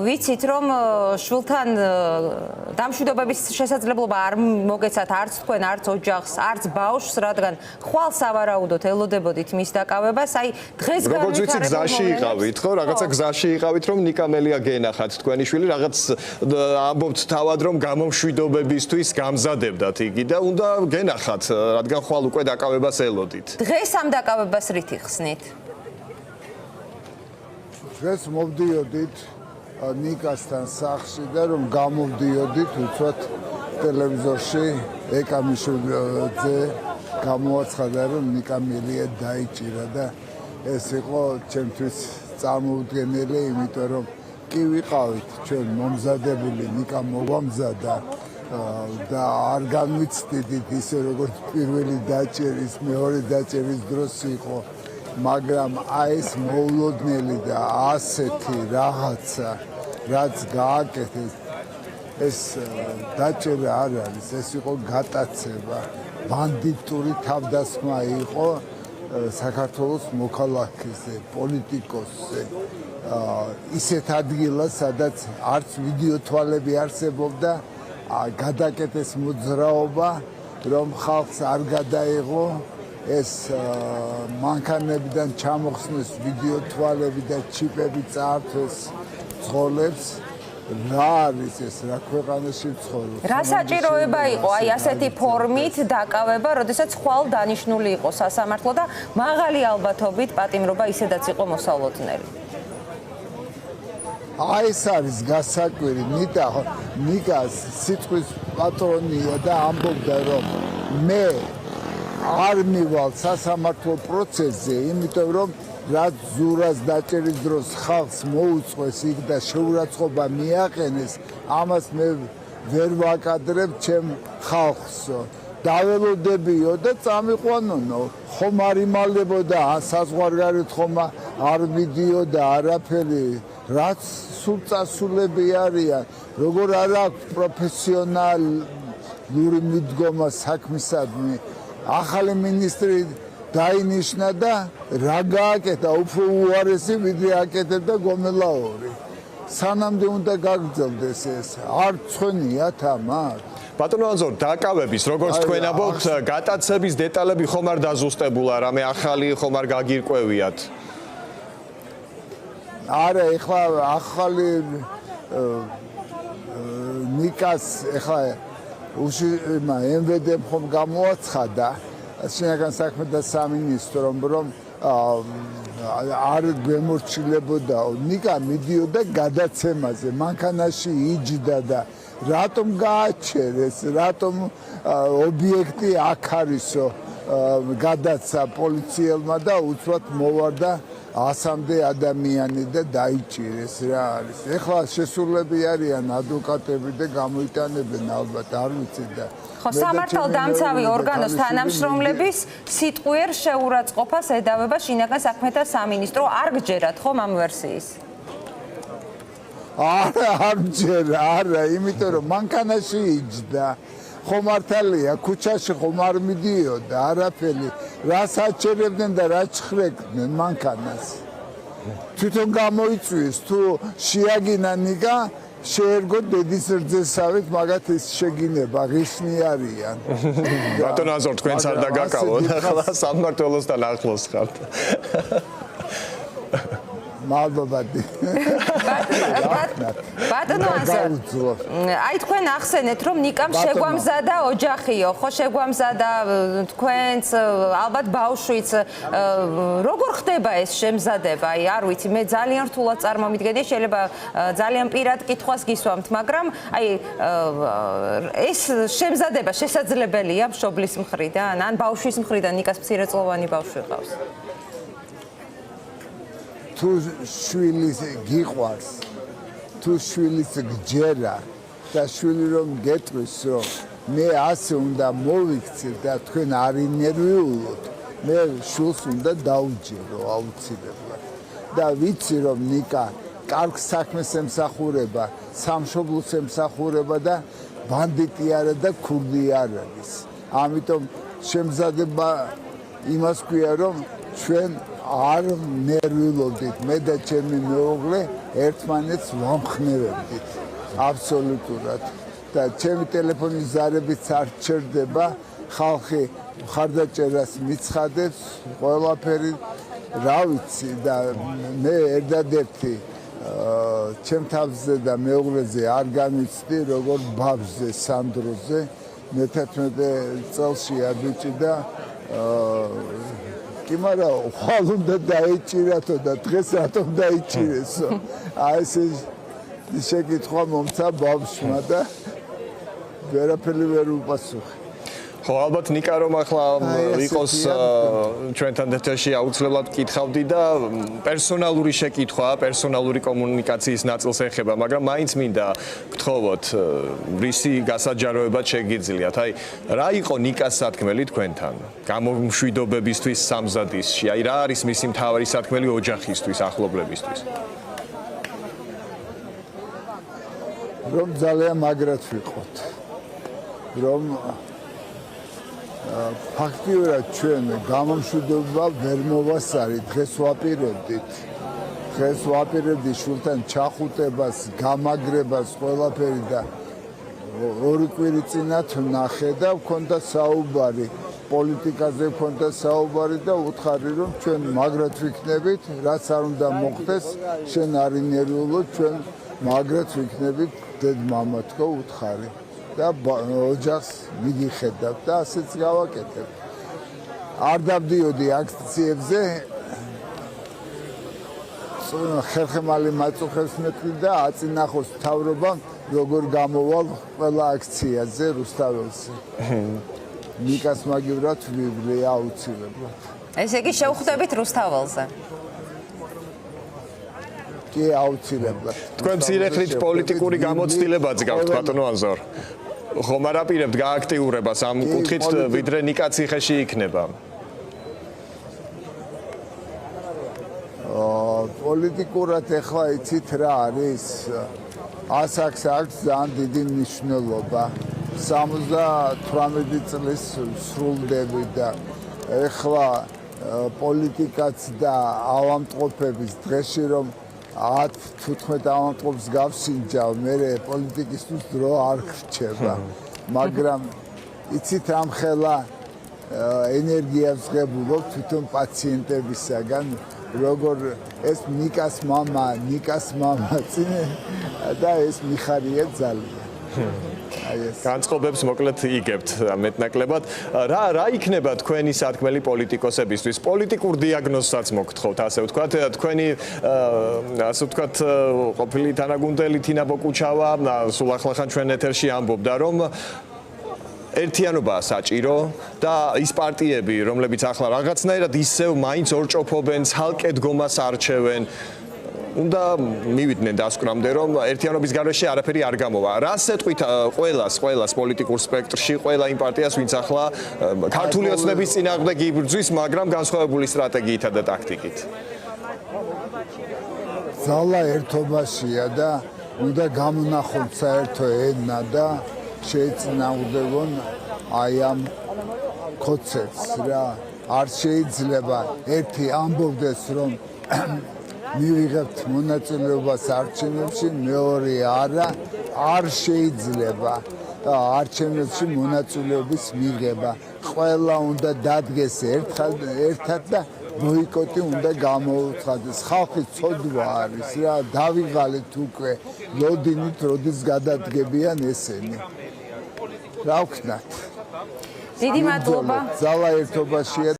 ვიცით რომ შვილთან დამშვიდობების შესაძლებლობა არ მოგეცათ არც თქვენ, არც ოჯახს, არც ბავშვს, რადგან ხვალ სავარაუდოდ ელოდებოდით მის დაკავებას. აი დღეს როგორც ვიცი გზაში იყავით, ხო? რაღაცა გზაში იყავით რომ ნიკამელია გენახათ თქვენი შვილი, რაღაც ამბობთ თავად რომ გამომშვიდობებისთვის გამზადებდათ იგი და უნდა გენახათ, რადგან ხვალ უკვე დაკავებას ელოდით. დღეს ამ დაკავებას რით იხსნით? დღეს მოვდიოდით ნიკასთან სახლში და რომ გამოვდიოდით უცბად ტელევიზორში ეკამიშვილზე გამოაცხადა რომ ნიკამელია დაიჭირა და ეს იყო ჩემთვის წარმოუდგენელი, იმიტომ რომ კი ვიყავით ჩვენ მომზადებული, ნიკა მოგვამზადა და არ განვიცდით ისე როგორც პირველი დაჭერის, მეორე დაჭერის დროს იყო, მაგრამ აი ეს მოულოდნელი და ასეთი რაღაცა რაც გააკეთეს, ეს დაჭერა არ არის, ეს იყო გატაცება, ბანდიტური თავდასხმა იყო საქართველოს მოქალაქეზე, პოლიტიკოსზე, ისეთ ადგილას, სადაც არც ვიდეო თვალები არსებობდა, გადაკეთეს მოძრაობა, რომ ხალხს არ გადაეღო ეს მანქანებიდან ჩამოხსნეს ვიდეო თვალები და ჩიპები წაართვეს ცხოველებს. რა არის ეს, რა ქვეყანაში ცხოვრობს? რა საჭიროება იყო აი ასეთი ფორმით დაკავება, როდესაც ხვალ დანიშნული იყო სასამართლო და მაღალი ალბათობით პატიმრობა ისედაც იყო მოსალოდნელი? აი ეს არის გასაკვირი, ნიკა სიტყვის პატრონია და ამბობდა რომ მე არ მივალ სასამართლო პროცესზე, იმიტომ რომ რაც ზურას დაჭერის დროს ხალხს მოუწყვეს იქ და შეურაცხყოფა მიაყენეს, ამას მე ვერ ვაკადრებ ჩემ ხალხსო. დაველოდებიო და წამიყვანონო, ხომ არ იმალებოდა საზღვარგარეთ ხომ არ მიდიოდა არაფერი, რაც სულ წასულები არიან, როგორ არ აქვს პროფესიონალური მიდგომა საქმისადმი. ახალი მინისტრი დაინიშნა და რა გააკეთა, უფრო უარესი ვიდრე აკეთებდა გომელაური. სანამდე უნდა გაგრძელდეს ეს, არ ცხენია თამარ. ბატონო ანზორ, დაკავების, როგორც თქვენ ამბობთ, გატაცების დეტალები ხომ არ დაზუსტებულა, რამე ახალი ხომ არ გაგირკვევიათ? არა, ეხლა ახალი ნიკას ეხლა MVD ხომ გამოაცხადა შინაგან საქმეთა სამინისტრომ რომ არ გვემორჩილებოდა, ნიკა მიდიოდა გადაცემაზე, მანქანაში იჯდა და რატომ გააჩერეს, რატომ ობიექტი აქ არისო გადაცა პოლიციელმა და უცბად მოვარდა 100-მდე ადამიანი და დაიჭირეს. რა არის? ეხლა შესულები არიან ადვოკატები და გამოიტანებენ ალბათ, არ ვიცი და ხო, სამართალდამცავი ორგანოს თანამშრომლების სიტყვიერ შეურაცხყოფას ედავება შინაგან საქმეთა სამინისტრო. არ გჯერათ ხომ ამ ვერსიის? არ მჯერა, არა, იმიტომ რომ მანქანაში იჯდა. ხომ მართალია, ქუჩაში ხომ არ მიდიოდა, არაფერი, რას აჩერებდნენ და რა ჩხრეკდნენ მანქანას. თვითონ გამოიწვიეს, თუ შეაგინა ნიკა, შეერგო დედის რძესავით, მაგათ ის შეგინება, ღირსნი არიან. ბატონო ანზორ, თქვენც არ დაგაკავოთ, ახლა სამმართველოსთან ახლოს ხართ. მადლობადი. ბატონო ანზორ, აი თქვენ ახსენეთ რომ ნიკამ შეგვამზადა ოჯახიო, ხო შეგვამზადა თქვენც, ალბათ ბავშვიც. როგორ ხდება ეს შემზადება? აი არ ვიცი, მე ძალიან რთულად წარმომიდგენია, შეიძლება ძალიან პირად კითხვას გისვამთ, მაგრამ აი ეს შემზადება შესაძლებელია მშობლის მხრიდან, ან ბავშვის მხრიდან, ნიკას მცირეწლოვანი ბავშვი ყავს? თუ შვილის გიყვარს, თუ შვილის გჯერა და შვილი რომ გეტყვის, რომ მე ასე უნდა მოვიქცე და თქვენ არ ინერვიულოთ, მე შვილს უნდა დაუჯერო აუცილებლად. და ვიცი რომ ნიკა კარგ საქმეს ემსახურება, სამშობლოს ემსახურება და ბანდიტი არა და ქურდი არ არის. ამიტომ შემზადება იმას ქვია, რომ ჩვენ არ ნერვიულობდით მე და ჩემი მეუღლე ერთმანეთს ვამხნევებდით აბსოლუტურად და ჩემი ტელეფონის ზარებიც არ ჩერდება ხალხი მხარდაჭერას მიცხადებს ყველაფერი რა ვიცი და მე ერთადერთი ჩემ თავზე და მეუღლეზე არ გამიცდი როგორ ბაბზე სანდროზე მე-11 წელშია ბიჭი და კი მარა ხვალ უნდა დაიჭირათო და დღეს რატომ დაიჭირესო აი ეს შეკითხვა მომცა ბავშვმა და ვერაფერი ვერ უპასუხე ხო ალბათ ნიკა რომ ახლა იყოს ჩვენთან ერთში აუცილებლად კითხავდი და პერსონალური შეკითხვა, პერსონალური კომუნიკაციის ნაწილს ეხება, მაგრამ მაინც მინდა გთხოვოთ, რისი გასაჯაროებად შეგიძლიათ. აი, რა იყო ნიკას სათქმელი თქვენთან? გამომშვიდობებისთვის სამზადისში. აი, რა არის მისი მთავარი სათქმელი ოჯახისთვის, ახლობლებისთვის? რომ ძალიან მაგრად ვიყოთ. რომ ფაქტიურად ჩვენ გამომშვიდობა ვერ მოვასწარით, დღეს ვაპირებდით. დღეს ვაპირებდით შულთან ჩახუტებას, გამაგრებას, ყველაფერი და ორი კვირი წინათ ვნახე და ვქონდა საუბარი, პოლიტიკაზე ვქონდა საუბარი და უთხარი რომ ჩვენ მაგრად ვიქნებით, რაც არ უნდა მოხდეს, შენ არ ინერვიულო, ჩვენ მაგრად ვიქნებით, დედ-მამა თქო უთხარი. და ოჯახს მიგიხედავ და ასეც გავაკეთებ. არ დავდიოდი აქციებზე. ხერხემალი მაწუხებს მეტყვი და აწინახოს მთავრობამ როგორ გამოვალ ყველა აქციაზე რუსთაველზე. ნიკას მაგივრად ვიბლე აუცილებლად. ესე იგი შევხვდებით რუსთაველზე. კი აუცილებლად. თქვენ მცირეხნით პოლიტიკური გამოცდილებაც გაქვთ ბატონო ანზორ. ხომ არ აპირებთ გააქტიურებას ამ კუთხით ვიდრე ნიკა ციხეში იქნება? პოლიტიკურად ეხლა იცით რა არის? ასაკს აქვს ძალიან დიდი მნიშვნელობა. 78 წლის სრულდები და ეხლა პოლიტიკაც და ავადმყოფების დღეში რომ 10-15 ავადმყოფს გავსინჯავ, მე პოლიტიკისთვის დრო არ ხრჩება. მაგრამ იცით ამ ხელა ენერგიას ღებულობ თვითონ პაციენტებისაგან, როგორ ეს ნიკას მამა წინე და ეს მიხარია ძალიან. განწყობებს მოკლედ იგებთ მეტნაკლებად. რა იქნება თქვენი სათქმელი პოლიტიკოსებისთვის? პოლიტიკურ დიაგნოზსაც მოგთხოვთ, ასე ვთქვათ. თქვენი ასე ვთქვათ ყოფილი თანაგუნდელი თინა ბოკუჩავა სულ ახლახან ჩვენ ეთერში ამბობდა, რომ ერთიანობაა საჭირო და ის პარტიები, რომლებიც ახლა რაღაცნაირად ისევ მაინც ორჭოფობენ, ცალკე დგომას არჩევენ, უნდა მივიდნენ დასკვნამდე, რომ ერთიანობის გარეშე არაფერი არ გამოვა. რა სეტყვით ყველას პოლიტიკურ სპექტრში, ყველა იმ პარტიას, ვინც ახლა ქართული ოცნების წინააღმდეგ იბრძვის, მაგრამ განსხვავებული სტრატეგიითა და ტაქტიკით. ძალა ერთობაშია და უნდა გამონახონ საერთო ენა და შეეწინააღმდეგონ აი ამ კონცეფტს რა. არ შეიძლება ერთი ამბობდეს, რომ მივიღებთ მონაწილეობას არჩევნებში, მეორე არა, არ შეიძლება არჩევნებში მონაწილეობის მიღება. ყველა უნდა დადგეს ერთად და ბოიკოტი უნდა გამოუცხადდეს. ხალხი ცოდვა არის რა, დავიღალეთ უკვე, ლოდინით როდის გადადგებიან ესენი. რა ვქნათ? დიდი მადლობა. ძალა ერთობაშია.